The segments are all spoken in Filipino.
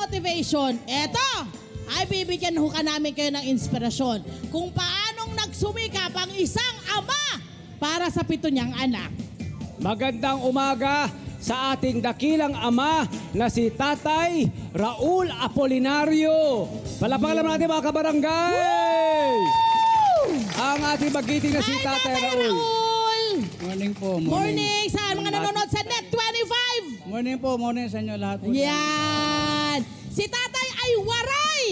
motivation, eto, ay bibigyan ho ka namin kayo ng inspirasyon kung paanong nagsumikap ang isang ama para sa 7 niyang anak. Magandang umaga sa ating dakilang ama na si Tatay Raul Apolinario. Palakpakan naman natin mga kabarangay! Ang ating magiting na si Tatay Raul. Morning po. Morning sa mga nanonood sa Net 25. Morning po, morning sa inyo lahat po. Yan. Si Tatay ay waray.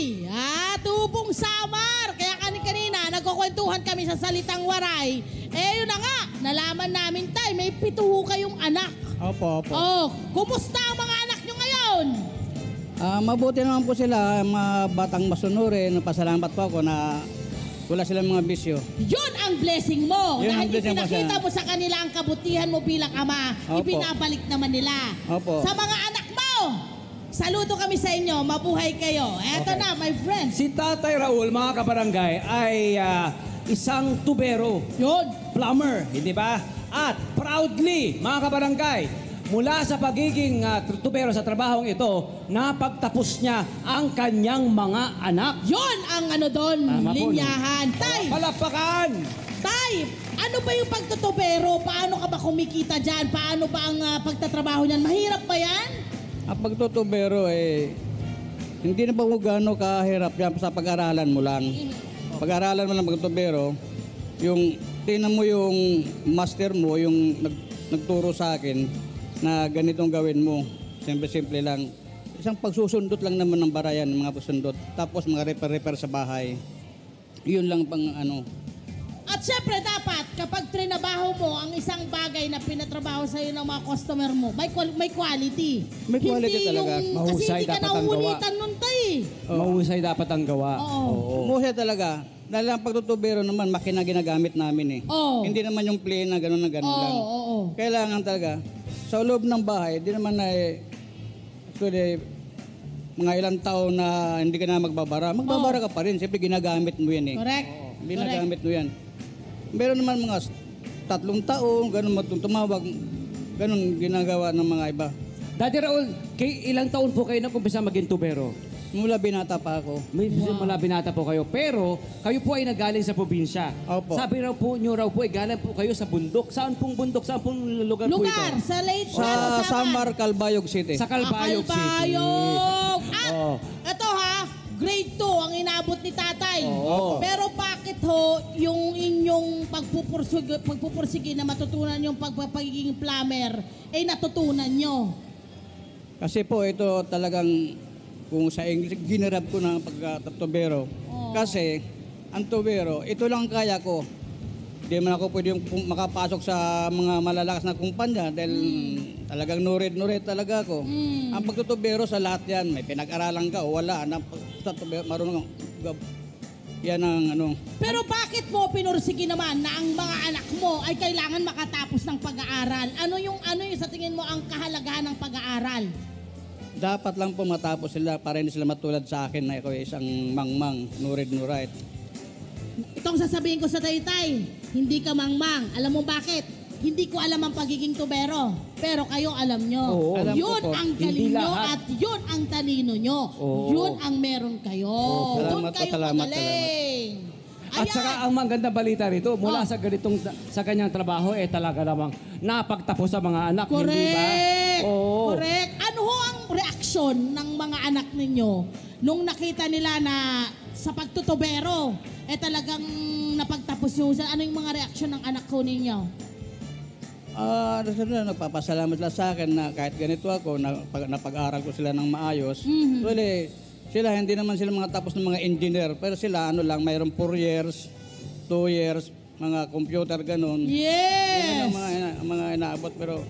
Tubong Samar. Kaya kanina nagkukwentuhan kami sa salitang waray. Yun na nga. Nalaman namin tay, may 7 kayong anak. Opo. Kumusta ang mga anak nyo ngayon? Mabuti naman po sila, mga batang masunurin. Pasalamat po ako na wala silang mga bisyo. Yun ang blessing mo. Yun ang Dahil blessing ipinakita mo sa kanila ang kabutihan mo bilang ama. Opo. Ibinabalik naman nila. Opo. Sa mga anak mo, saludo kami sa inyo. Mabuhay kayo. Eto na, my friends. Si Tatay Raul, mga kabarangay, ay isang tubero. Yun. Plumber, hindi ba? At proudly, mga kabarangay, mula sa pagiging tubero sa trabahong ito, napagtapos niya ang kanyang mga anak. Yun ang ano doon, Tama po, linyahan. Tay, Palakpakan! Tay, ano ba yung pagtutubero? Paano ka ba kumikita dyan? Paano ba ang pagtatrabaho niyan? Mahirap ba yan? Ang pagtutubero hindi na po gano'ng kahirap yan sa pag-aralan mo lang. Pag-aralan mo lang pagtutubero, yung tingnan mo yung master mo, yung nagturo sa akin na ganitong gawin mo. Simple-simple lang. Isang pagsusundot lang naman ng barayan, mga pasundot. Tapos mga repair-repair sa bahay. Yun lang pang ano. At syempre dapat, kapag trinabaho mo ang isang bagay na pinatrabaho sa'yo ng mga customer mo, may quality. May quality hindi talaga. Kasi Mahusay hindi ka dapat ang gawa. nauunitan nun, Tay. Mahusay dapat ang gawa. Oo. Musya talaga. Dahil ang pagtutubero naman, makina ginagamit namin Oo. Hindi naman yung plain na gano'n lang. Oo. Kailangan talaga, sa loob ng bahay, di naman na actually, mga ilang taon na hindi ka na magbabara. Magbabara ka pa rin. Siyempre, ginagamit mo yan Correct. Ginagamit mo yan. Meron naman mga 3 taon, gano'n tumawag, gano'n ginagawa ng mga iba. Daddy Raul, ilang taon po kayo nag-umpisa maging tubero? Mula binata pa ako. May mula binata po kayo. Pero kayo po ay nagaling sa probinsya. Opo. Sabi raw po nyo galing po kayo sa bundok. Saan pong bundok? Saan pong lugar po ito? Lugar, sa late Sa Samar, Calbayog City. Sa Calbayog City. Calbayog. At Oo. ito ha, grade 2 ang inabot ni tatay. Oo. Pero bakit ho yung inyong pagpupursige na matutunan yung pagiging plumber, natutunan nyo? Kasi po ito talagang kung sa English, ginarap ko ng pagka-tubero. Kasi ang tubero, ito lang kaya ko. Hindi man ako pwede makapasok sa mga malalakas na kumpanya dahil talagang nurid talaga ako. Ang pagtutubero sa lahat yan, may pinag-aralan ka o wala. Marunong yan ang ano. Pero bakit mo pinursige naman na ang mga anak mo ay kailangan makatapos ng pag-aaral? Ano yung sa tingin mo ang kahalagahan ng pag-aaral? Dapat lang po matapos sila para hindi sila matulad sa akin na ako isang mangmang, nurid. Itong sasabihin ko sa taytay, hindi ka mangmang. Alam mo bakit? Hindi ko alam ang pagiging tubero. Pero kayo alam nyo. Oo. Alam ko Yun po. ang Hindi galing nyo lahat. at yun ang talino nyo. Oo. Yun ang meron kayo. Doon Salamat po, kayo salamat. magaling. At saka ang magandang balita rito, mula sa kanyang trabaho, talaga namang napagtapos sa mga anak, hindi ba? Correct. Oo. Correct. Ano ho ang reaksyon ng mga anak ninyo nung nakita nila na sa pagtutubero, talagang napagtapos nyo? Ano yung mga reaksyon ng anak ko ninyo? Nagpapasalamat lang sa akin na kahit ganito ako, napag-aral ko sila ng maayos. Actually, sila, hindi naman sila mga tapos ng mga engineer, pero sila mayroong 4 years, 2 years, mga computer, ganun. Yes! Yan ang mga inaabot, pero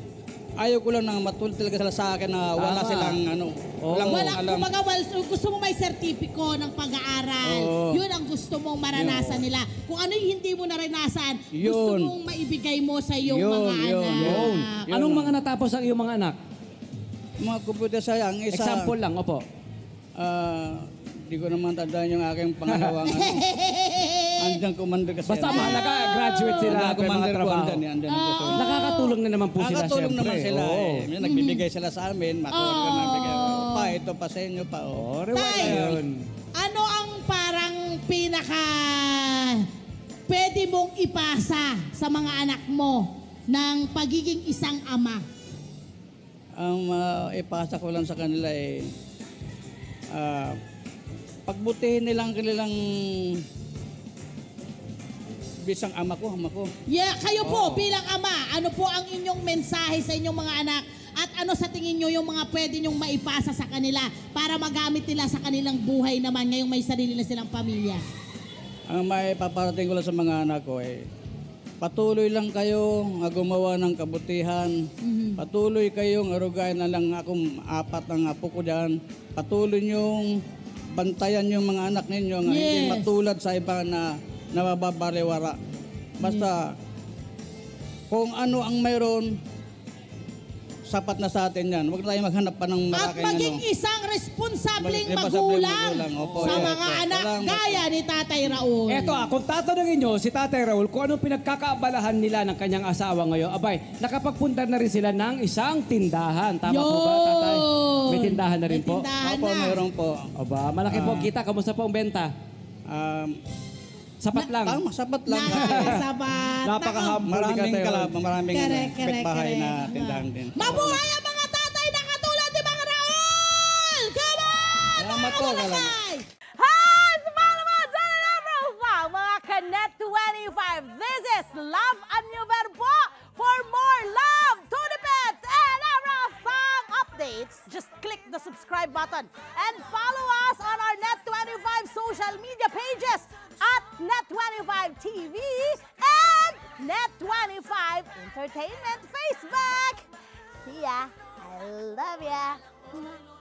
ayaw ko lang na matulad talaga sila sa akin na wala Tama. silang Walang alam. kumbaga, gusto mo may sertipiko ng pag-aaral. Oo. Yun ang gusto mong maranasan nila. Kung ano yung hindi mo naranasan, gusto Yun. mong maibigay mo sa iyong Yun, mga yun, anak. yun. Anong mga natapos ang iyong mga anak? Mga computer sa ang isa. Example lang, opo. Di ko naman tandaan yung aking pangalawang andang commander kasi. Basta mahalaga, graduate sila. Ang may mga commander ko trabaho. andyan. Nakakatulong na naman po sila, Nakakatulong syempre. naman sila Oo. Nagbibigay sila sa amin, matuwag ka na bigay. Kahit dito pa sa inyo pa. Oh. Oh, reward Tay, na yun. ano ang parang pinaka pwede mong ipasa sa mga anak mo ng pagiging isang ama? Ang ipasa ko lang sa kanila pagbutihin nilang kanilang bisang ama ko. Yeah, kayo po bilang ama, ano po ang inyong mensahe sa inyong mga anak at ano sa tingin nyo yung mga pwede nyong maipasa sa kanila para magamit nila sa kanilang buhay naman ngayong may sarili na silang pamilya? Ang may paparating ko lang sa mga anak ko patuloy lang kayo gumawa ng kabutihan. Patuloy kayong arugayan na lang akong 4 ang apo ko dyan. Patuloy nyong bantayan yung mga anak ninyo nga hindi matulad sa iba na nababariwara. Basta kung ano ang mayroon, sapat na sa atin yan. Huwag tayo maghanap pa ng At malaking maging isang responsableng magulang Opo, sa yes, mga opo. anak Salamat. gaya ni Tatay Raul. Eto kung tatanungin nyo si Tatay Raul kung anong pinagkakaabalahan nila ng kanyang asawa ngayon, abay, nakapagpunta na rin sila ng isang tindahan. Tama po ba, Tatay? May tindahan na rin po? Tindahan Opo, na. mayroon po. Aba, malaki po kita. Kamusta po ang benta? Sapat lang. Sapat lang kasi Nakakasabat. Napaka-humble ni maraming Tatay Raul. maraming Correct, bahay na correct. tindahan din. Mabuhay ang mga tatay na katulad ni Mang Raul! Come on! Salamat po, mga salamat. tatay! Hi! Sumama naman sa profile, mga Kanet 25. This is Love and New Verbo. For more love, Tunipet, and Arafang updates, just click the subscribe button and follow us on our Net25 social media pages at Net25 TV and Net25 Entertainment Facebook. See ya. I love ya.